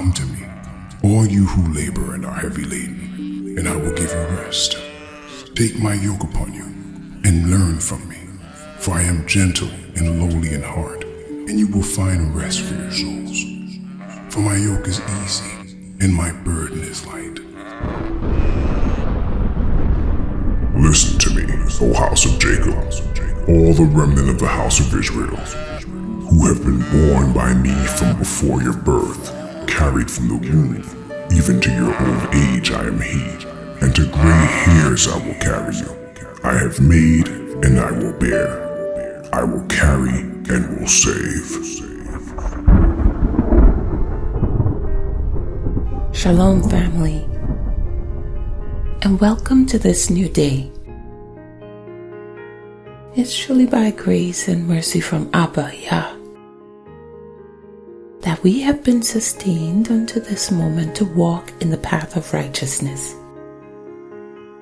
Come to me, all you who labor and are heavy laden, and I will give you rest. Take my yoke upon you, and learn from me, for I am gentle and lowly in heart, and you will find rest for your souls. For my yoke is easy, and my burden is light. Listen to me, O house of Jacob, all the remnant of the house of Israel, who have been born by me from before your birth, carried from the womb, even to your old age I am he, and to gray hairs I will carry you. I have made, and I will bear. I will carry, and will save. Shalom, family, and welcome to this new day. It's truly by grace and mercy from ABBA YAH that we have been sustained unto this moment to walk in the path of righteousness.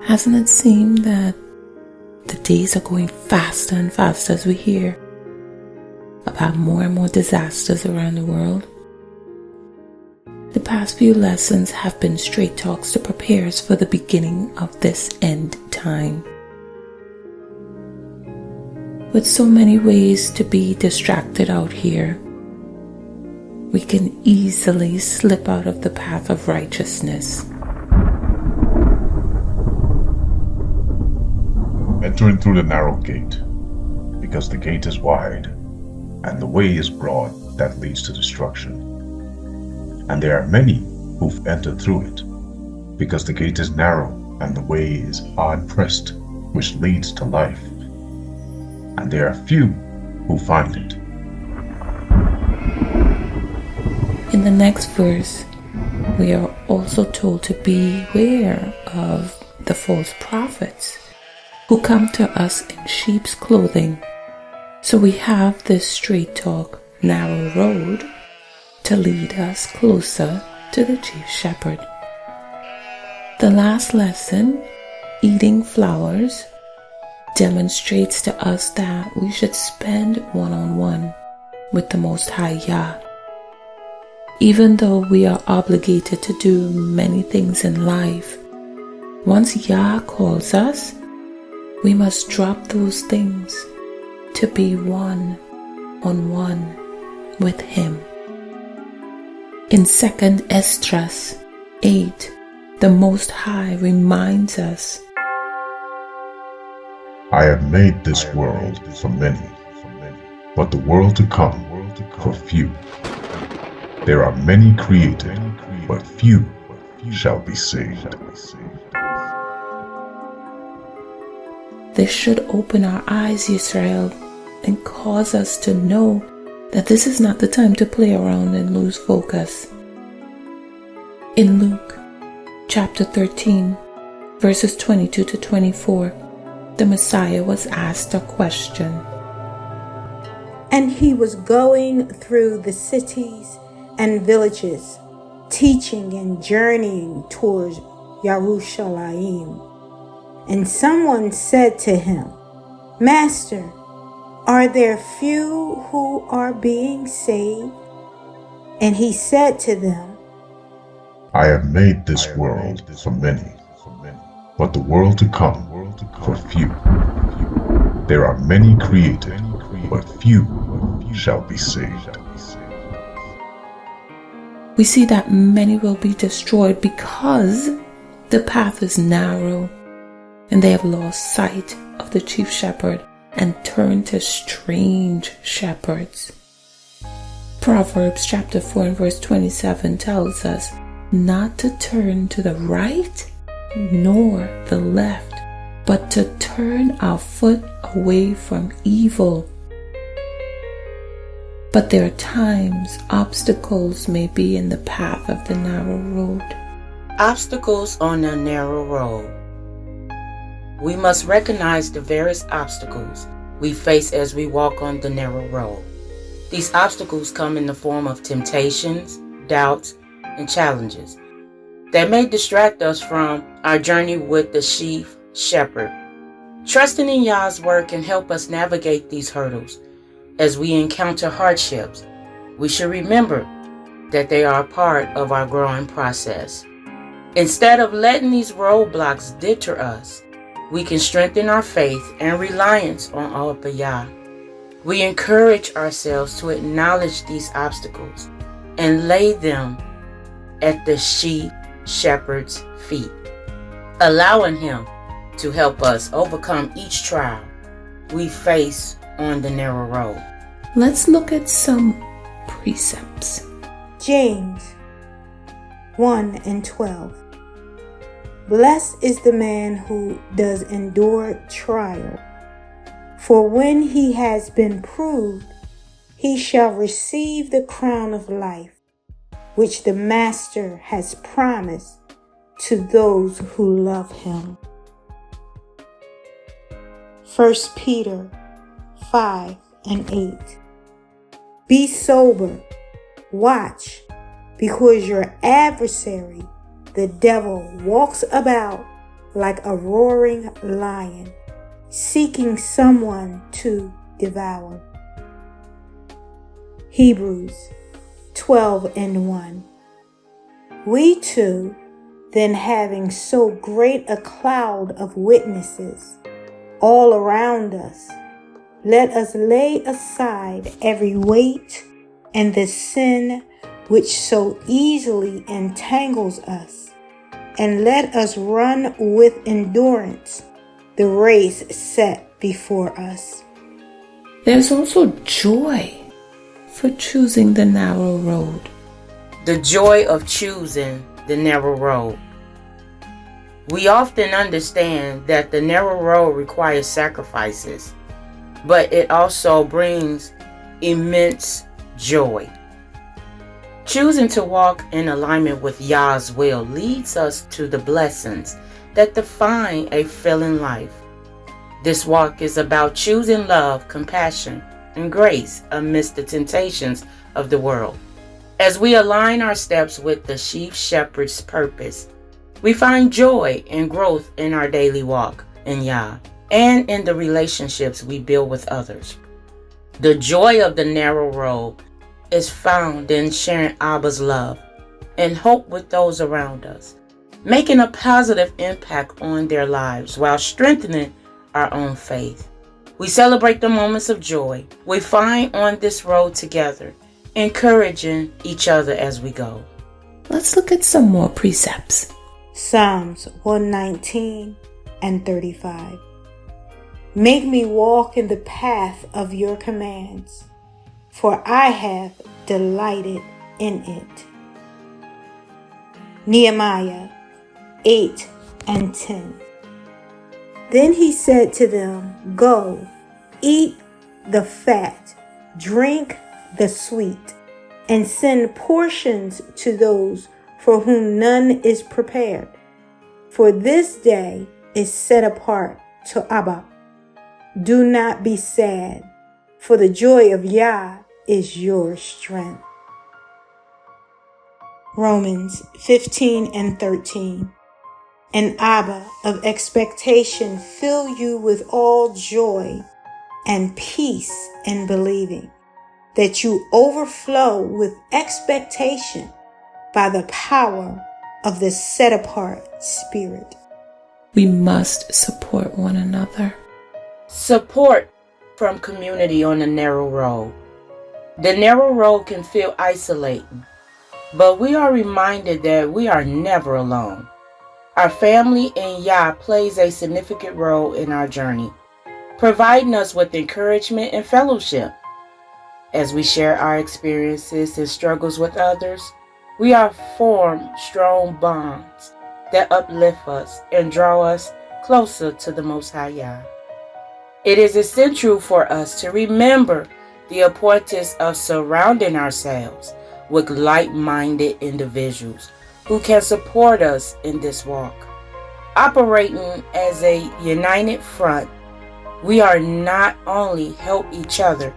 Hasn't it seemed that the days are going faster and faster as we hear about more and more disasters around the world? The past few lessons have been straight talks to prepare us for the beginning of this end time. With so many ways to be distracted out here, we can easily slip out of the path of righteousness. Entering through the narrow gate, because the gate is wide, and the way is broad that leads to destruction. And there are many who've entered through it, because the gate is narrow and the way is hard-pressed, which leads to life. And there are few who find it. In the next verse, we are also told to beware of the false prophets who come to us in sheep's clothing. So we have this straight talk, narrow road to lead us closer to the Chief Shepherd. The last lesson, eating flowers, demonstrates to us that we should spend one-on-one with the Most High Yah. Even though we are obligated to do many things in life, once Yah calls us, we must drop those things to be one-on-one with Him. In 2 Esdras 8, the Most High reminds us, I have made this world for many, but the world to come for few. There are many created, but few shall be saved. This should open our eyes, Israel, and cause us to know that this is not the time to play around and lose focus. In Luke chapter 13, verses 22 to 24, the Messiah was asked a question. And he was going through the cities and villages, teaching and journeying towards Jerusalem. And someone said to him, Master, are there few who are being saved? And he said to them, I have made this world for many, but the world to come for few. There are many created, but few shall be saved. We see that many will be destroyed because the path is narrow and they have lost sight of the Chief Shepherd and turned to strange shepherds. Proverbs chapter 4 and verse 27 tells us not to turn to the right nor the left, but to turn our foot away from evil. But there are times obstacles may be in the path of the narrow road. Obstacles on the narrow road. We must recognize the various obstacles we face as we walk on the narrow road. These obstacles come in the form of temptations, doubts, and challenges that may distract us from our journey with the Chief Shepherd. Trusting in Yah's word can help us navigate these hurdles. As we encounter hardships, we should remember that they are a part of our growing process. Instead of letting these roadblocks deter us, we can strengthen our faith and reliance on ABBA YAH. We encourage ourselves to acknowledge these obstacles and lay them at the Chief Shepherd's feet, allowing him to help us overcome each trial we face on the narrow road. Let's look at some precepts. James 1:12. Blessed is the man who does endure trial, for when he has been proved, he shall receive the crown of life, which the Master has promised to those who love him. 1 Peter 5:8. Be sober, watch, because your adversary, the devil, walks about like a roaring lion, seeking someone to devour. Hebrews 12:1. We too, then having so great a cloud of witnesses all around us, let us lay aside every weight and the sin which so easily entangles us, and let us run with endurance the race set before us. There's also joy for choosing the narrow road. The joy of choosing the narrow road. We often understand that the narrow road requires sacrifices, but it also brings immense joy. Choosing to walk in alignment with Yah's will leads us to the blessings that define a fulfilling life. This walk is about choosing love, compassion, and grace amidst the temptations of the world. As we align our steps with the Chief Shepherd's purpose, we find joy and growth in our daily walk in Yah and in the relationships we build with others. The joy of the narrow road is found in sharing Abba's love and hope with those around us, making a positive impact on their lives while strengthening our own faith. We celebrate the moments of joy we find on this road together, encouraging each other as we go. Let's look at some more precepts. Psalms 119:35. Make me walk in the path of your commands, for I have delighted in it. Nehemiah 8:10. Then he said to them, Go, eat the fat, drink the sweet, and send portions to those for whom none is prepared. For this day is set apart to Abba. Do not be sad, for the joy of Yah is your strength. Romans 15:13. And Abba of expectation fill you with all joy and peace in believing, that you overflow with expectation by the power of the set-apart Spirit. We must support one another. Support from community on the narrow road. The narrow road can feel isolating, but we are reminded that we are never alone. Our family in Yah plays a significant role in our journey, providing us with encouragement and fellowship. As we share our experiences and struggles with others, we are formed strong bonds that uplift us and draw us closer to the Most High Yah. It is essential for us to remember the importance of surrounding ourselves with like-minded individuals who can support us in this walk. Operating as a united front, we are not only help each other,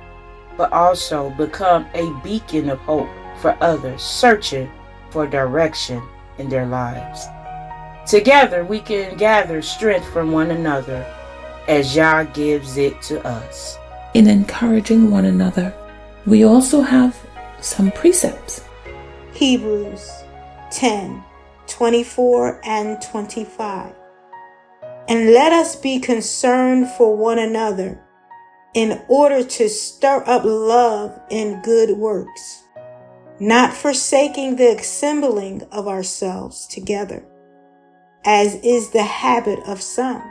but also become a beacon of hope for others searching for direction in their lives. Together, we can gather strength from one another as Yah gives it to us. In encouraging one another, we also have some precepts. Hebrews 10:24 and 25. And let us be concerned for one another in order to stir up love in good works, not forsaking the assembling of ourselves together, as is the habit of some,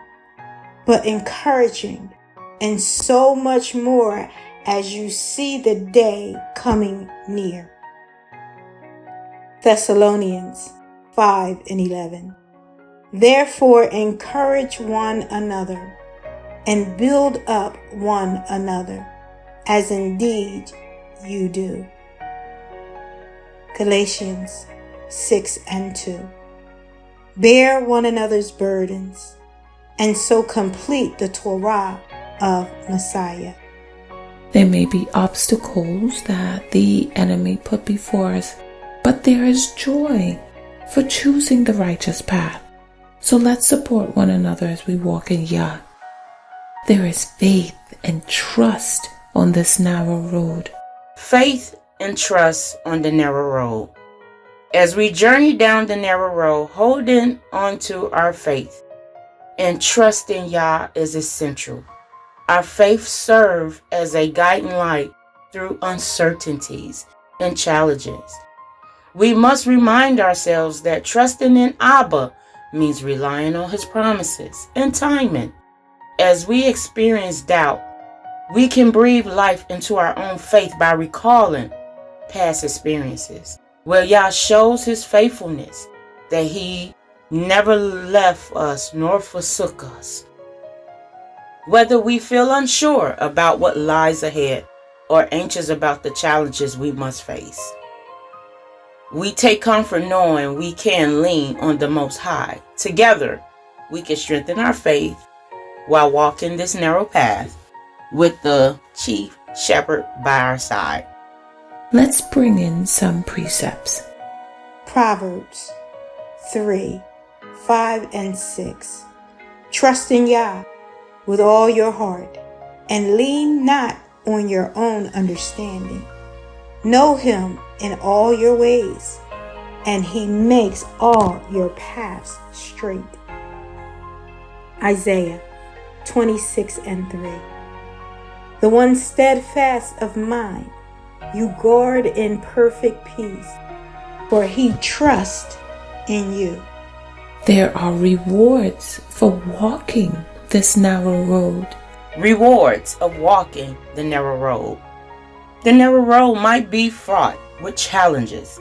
but encouraging, and so much more as you see the day coming near. Thessalonians 5:11. Therefore encourage one another and build up one another, as indeed you do. Galatians 6:2. Bear one another's burdens, and so complete the Torah of Messiah. There may be obstacles that the enemy put before us, but there is joy for choosing the righteous path. So let's support one another as we walk in Yah. There is faith and trust on this narrow road. Faith and trust on the narrow road. As we journey down the narrow road, holding on to our faith and trust in Yah is essential. Our faith serves as a guiding light through uncertainties and challenges. We must remind ourselves that trusting in Abba means relying on His promises and timing. As we experience doubt, we can breathe life into our own faith by recalling past experiences where Yah shows His faithfulness, that He never left us nor forsook us. Whether we feel unsure about what lies ahead or anxious about the challenges we must face, we take comfort knowing we can lean on the Most High. Together, we can strengthen our faith while walking this narrow path with the Chief Shepherd by our side. Let's bring in some precepts. Proverbs 3:5 and 6. Trust in Yah with all your heart, and lean not on your own understanding. Know Him in all your ways, and He makes all your paths straight. Isaiah 26:3. The one steadfast of mind you guard in perfect peace, for he trusts in you. There are rewards for walking this narrow road. Rewards of walking the narrow road. The narrow road might be fraught with challenges,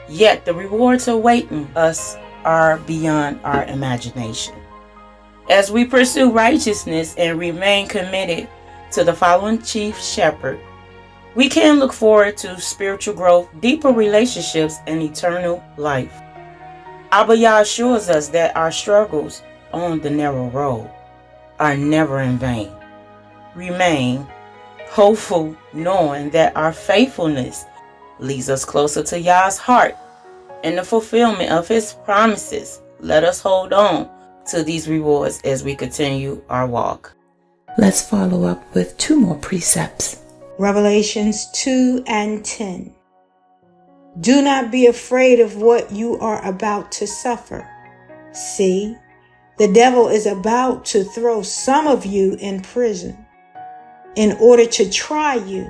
yet the rewards awaiting us are beyond our imagination. As we pursue righteousness and remain committed to the following Chief Shepherd, we can look forward to spiritual growth, deeper relationships, and eternal life. ABBA YAH assures us that our struggles on the narrow road are never in vain. Remain hopeful, knowing that our faithfulness leads us closer to Yah's heart and the fulfillment of His promises. Let us hold on to these rewards as we continue our walk. Let's follow up with 2 more precepts. Revelations 2:10. Do not be afraid of what you are about to suffer. See, the devil is about to throw some of you in prison in order to try you,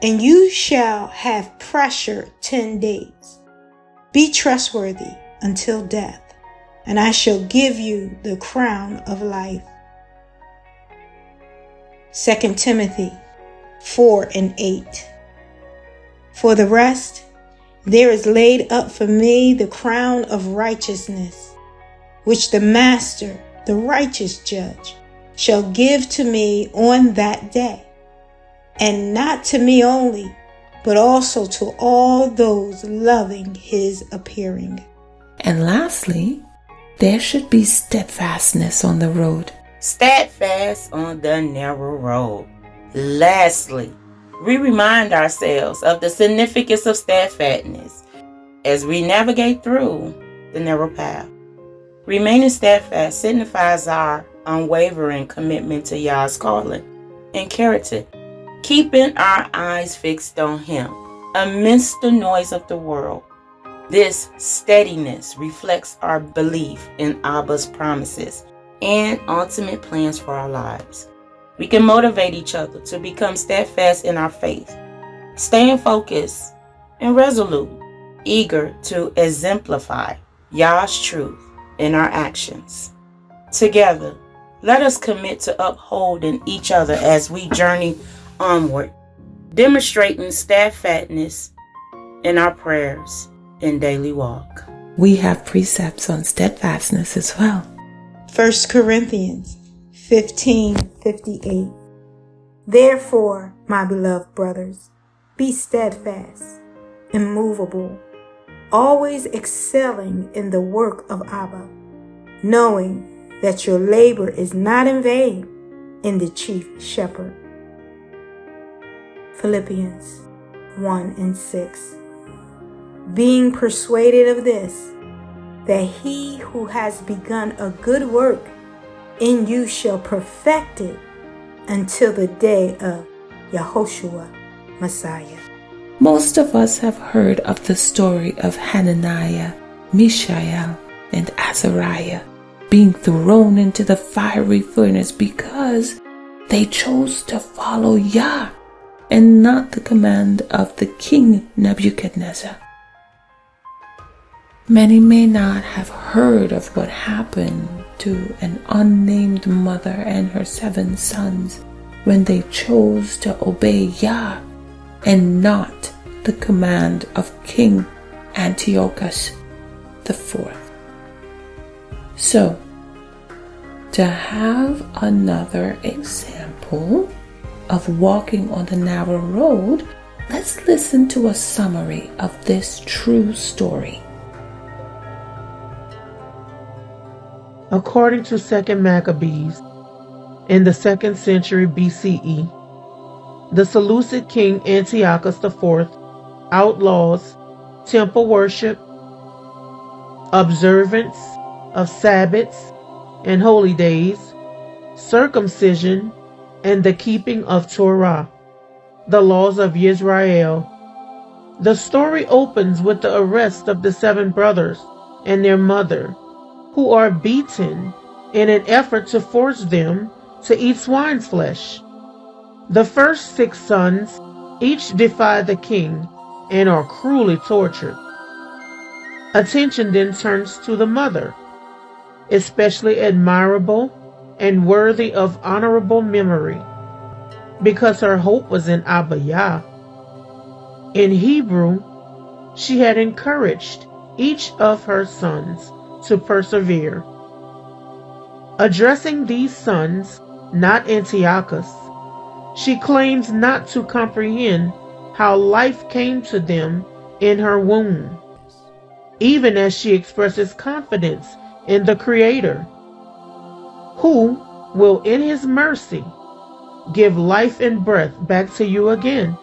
and you shall have pressure 10 days. Be trustworthy until death, and I shall give you the crown of life. 2 Timothy 4:8. For the rest, there is laid up for me the crown of righteousness, which the Master, the righteous judge, shall give to me on that day, and not to me only, but also to all those loving His appearing. And lastly, there should be steadfastness on the road. Steadfast on the narrow road. Lastly, we remind ourselves of the significance of steadfastness as we navigate through the narrow path. Remaining steadfast signifies our unwavering commitment to Yah's calling and character, keeping our eyes fixed on Him amidst the noise of the world. This steadiness reflects our belief in Abba's promises and ultimate plans for our lives. We can motivate each other to become steadfast in our faith, staying focused and resolute, eager to exemplify Yah's truth in our actions. Together, let us commit to upholding each other as we journey onward, demonstrating steadfastness in our prayers and daily walk. We have precepts on steadfastness as well. 1 Corinthians 15:58. Therefore, my beloved brothers, be steadfast, immovable, always excelling in the work of Abba, knowing that your labor is not in vain in the Chief Shepherd. Philippians 1:6. Being persuaded of this, that he who has begun a good work in you shall perfect it until the day of Yahushua Messiah. Most of us have heard of the story of Hananiah, Mishael, and Azariah being thrown into the fiery furnace because they chose to follow Yah and not the command of the king Nebuchadnezzar. Many may not have heard of what happened to an unnamed mother and her 7 sons when they chose to obey Yah and not the command of King Antiochus IV. So, to have another example of walking on the narrow road, let's listen to a summary of this true story. According to 2 Maccabees, in the 2nd century BCE, the Seleucid king Antiochus IV outlaws temple worship, observance of Sabbaths and holy days, circumcision, and the keeping of Torah, the laws of Israel. The story opens with the arrest of the 7 brothers and their mother, who are beaten in an effort to force them to eat swine's flesh. The first 6 sons each defy the king and are cruelly tortured. Attention then turns to the mother, especially admirable and worthy of honorable memory, because her hope was in ABBA YAH. In Hebrew, she had encouraged each of her sons to persevere. Addressing these sons, not Antiochus, she claims not to comprehend how life came to them in her womb, even as she expresses confidence in the Creator, who will in His mercy give life and breath back to you again,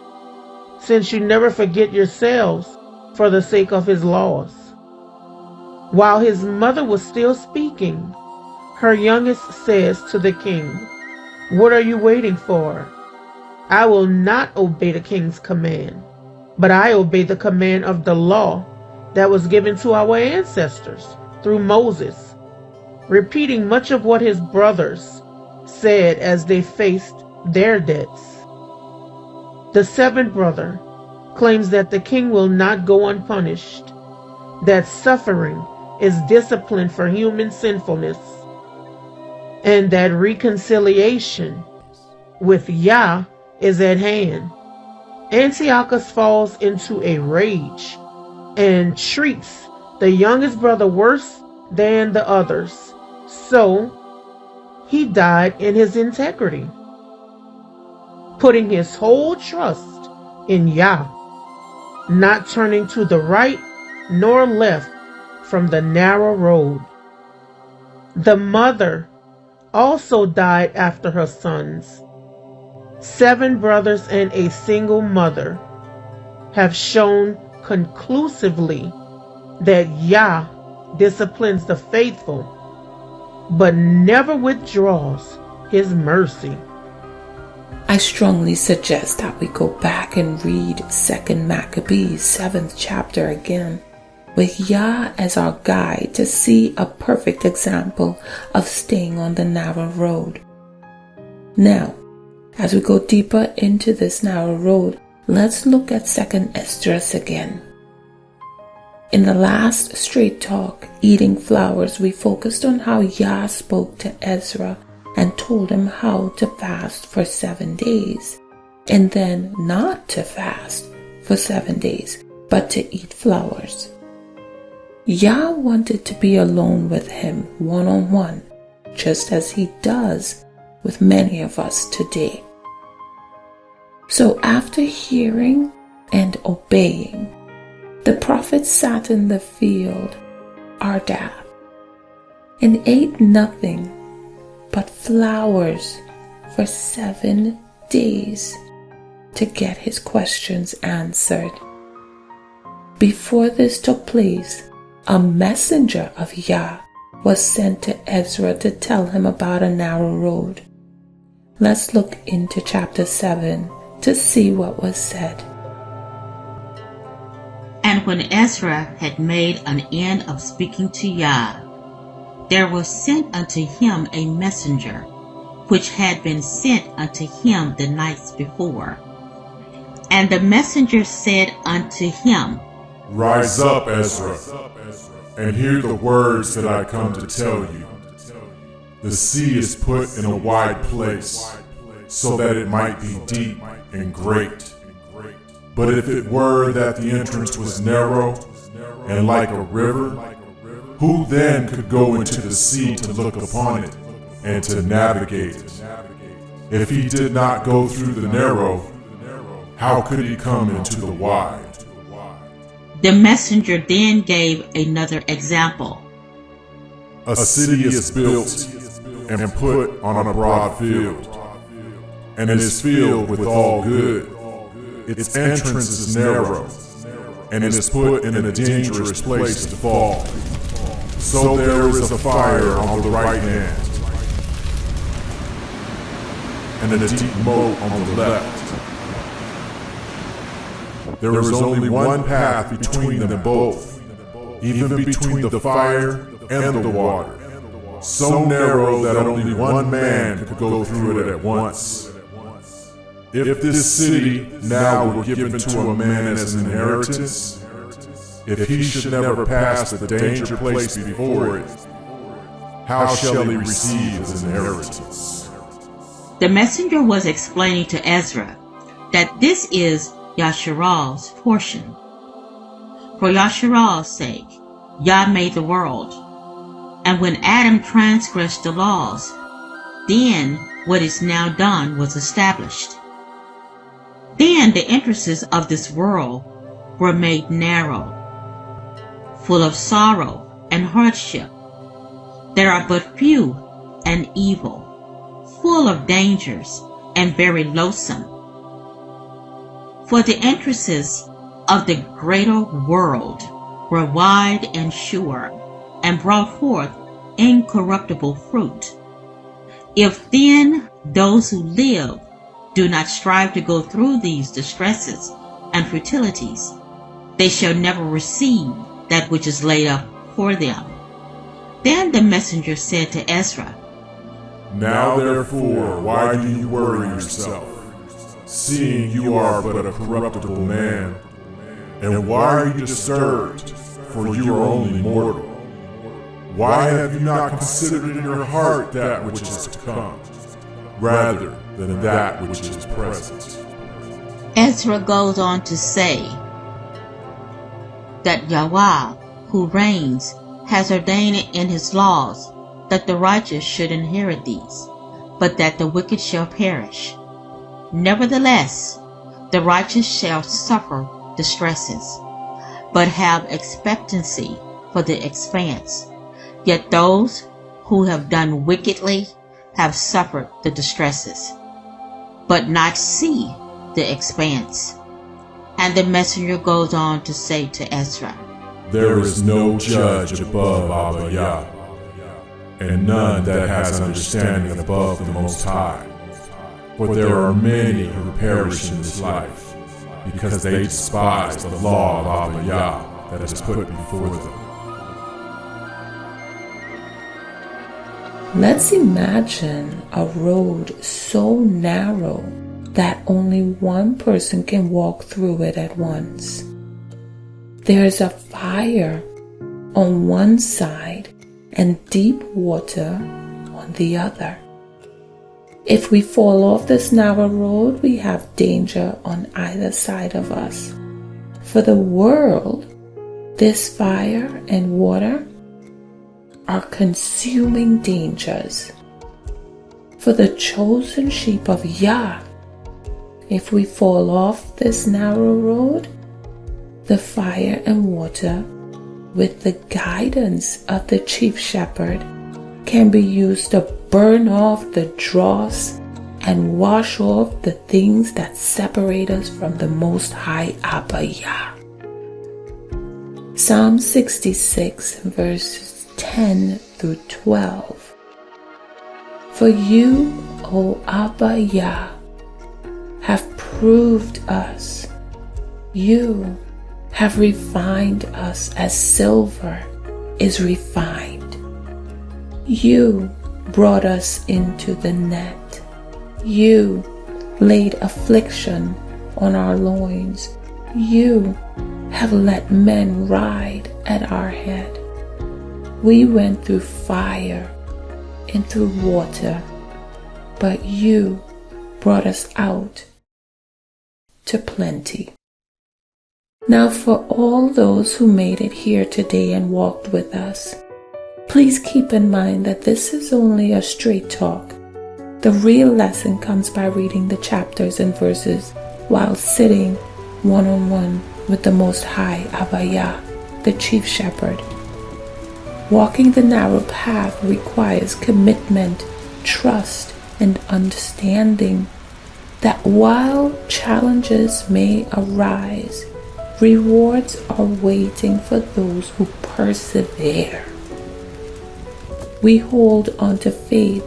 since you never forget yourselves for the sake of His laws. While his mother was still speaking, her youngest says to the king, "What are you waiting for? I will not obey the king's command, but I obey the command of the law that was given to our ancestors through Moses," repeating much of what his brothers said as they faced their debts. The 7th brother claims that the king will not go unpunished, that suffering is discipline for human sinfulness, and that reconciliation with Yah is at hand. Antiochus falls into a rage and treats the youngest brother worse than the others, so he died in his integrity, putting his whole trust in Yah, not turning to the right nor left from the narrow road. The mother also died after her sons. 7 brothers and a single mother have shown conclusively that Yah disciplines the faithful, but never withdraws His mercy. I strongly suggest that we go back and read 2 Maccabees 7th chapter again, with Yah as our guide to see a perfect example of staying on the narrow road. Now, as we go deeper into this narrow road, let's look at 2nd Esdras again. In the last Straight Talk, Eating Flowers, we focused on how Yah spoke to Ezra and told him how to fast for 7 days, and then not to fast for 7 days, but to eat flowers. Yah wanted to be alone with him one-on-one, just as he does with many of us today. So after hearing and obeying, the prophet sat in the field, Ardath, and ate nothing but flowers for 7 days to get his questions answered. Before this took place, a messenger of Yah was sent to Ezra to tell him about a narrow road. Let's look into chapter 7 to see what was said. And when Ezra had made an end of speaking to Yah, there was sent unto him a messenger, which had been sent unto him the nights before. And the messenger said unto him, Rise up, Ezra, and hear the words that I come to tell you. The sea is put in a wide place, so that it might be deep and great. But if it were that the entrance was narrow and like a river, who then could go into the sea to look upon it and to navigate it? If he did not go through the narrow, how could he come into the wide? The messenger then gave another example. A city is built and put on a broad field, and it is filled with all good. Its entrance is narrow, and it is put in a dangerous place to fall. So there is a fire on the right hand, and a deep moat on the left. There is only one path between them both, even between the fire and the water, so narrow that only one man could go through it at once. If this city now were given to a man as an inheritance, if he should never pass the danger place before it, how shall he receive his inheritance? The messenger was explaining to Ezra that this is Yasharal's portion. For Yasharal's sake, Yah made the world, and when Adam transgressed the laws, then what is now done was established. Then the entrances of this world were made narrow, full of sorrow and hardship. There are but few and evil, full of dangers and very loathsome. For the entrances of the greater world were wide and sure, and brought forth incorruptible fruit. If then those who live do not strive to go through these distresses and fertilities, they shall never receive that which is laid up for them. Then the messenger said to Ezra, Now therefore, why do you worry yourself, seeing you are but a corruptible man? And why are you disturbed, for you are only mortal? Why have you not considered in your heart that which is to come, rather than that which is present? Ezra goes on to say that Yahweh, who reigns, has ordained in his laws that the righteous should inherit these, but that the wicked shall perish. Nevertheless, the righteous shall suffer distresses, but have expectancy for the expanse. Yet those who have done wickedly have suffered the distresses, but not see the expanse. And the messenger goes on to say to Ezra, There is no judge above ABBA YAH, and none that has understanding above the Most High. For there are many who perish in this life, because they despise the law of ABBA YAH, that is put before them. Let's imagine a road so narrow that only one person can walk through it at once. There is a fire on one side and deep water on the other. If we fall off this narrow road, we have danger on either side of us. For the world, this fire and water are consuming dangers. For the chosen sheep of Yah, if we fall off this narrow road, the fire and water, with the guidance of the Chief Shepherd, can be used to burn off the dross and wash off the things that separate us from the Most High ABBA YAH. Psalm 66 verses 10 through 12. For you, O ABBA YAH, have proved us. You have refined us as silver is refined. You brought us into the net. You laid affliction on our loins. You have let men ride at our head. We went through fire and through water, but you brought us out to plenty. Now for all those who made it here today and walked with us, please keep in mind that this is only a straight talk. The real lesson comes by reading the chapters and verses while sitting one-on-one with the Most High ABBA YAH, the Chief Shepherd. Walking the narrow path requires commitment, trust, and understanding that while challenges may arise, rewards are waiting for those who persevere. We hold on to faith,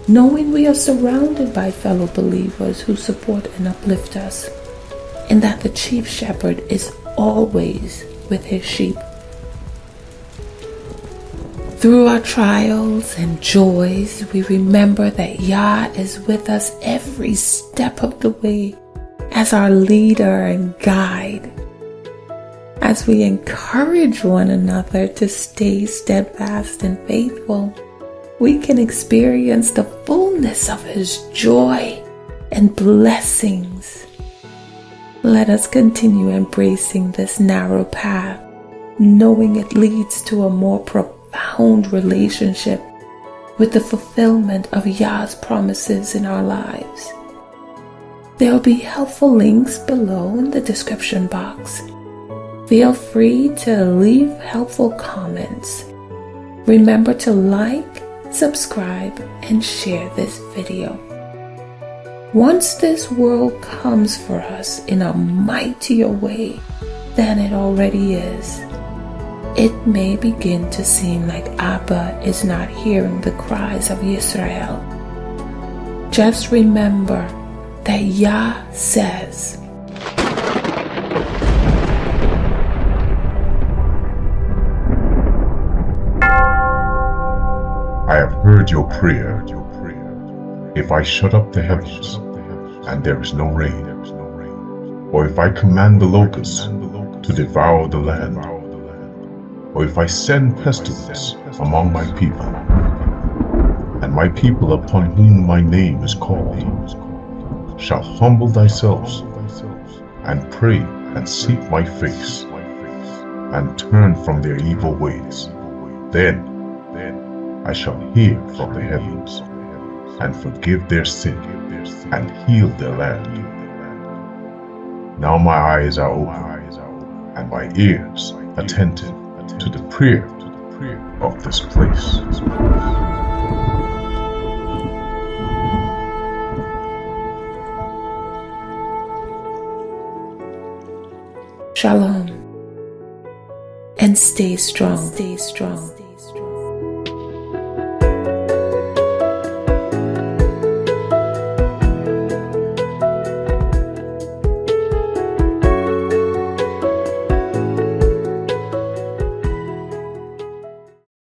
knowing we are surrounded by fellow believers who support and uplift us, and that the Chief Shepherd is always with his sheep. Through our trials and joys, we remember that Yah is with us every step of the way as our leader and guide. As we encourage one another to stay steadfast and faithful, we can experience the fullness of His joy and blessings. Let us continue embracing this narrow path, knowing it leads to a more profound relationship with the fulfillment of Yah's promises in our lives. There will be helpful links below in the description box. Feel free to leave helpful comments. Remember to like, subscribe, and share this video. Once this world comes for us in a mightier way than it already is, it may begin to seem like Abba is not hearing the cries of Israel. Just remember that Yah says, I have heard your prayer. If I shut up the heavens, and there is no rain, or if I command the locusts to devour the land, or if I send pestilence among my people, and my people upon whom my name is called, shall humble themselves, and pray and seek my face, and turn from their evil ways, then I shall hear from the heavens, and forgive their sin, and heal their land. Now my eyes are open, and my ears attentive to the prayer of this place. Shalom, and stay strong. Stay strong.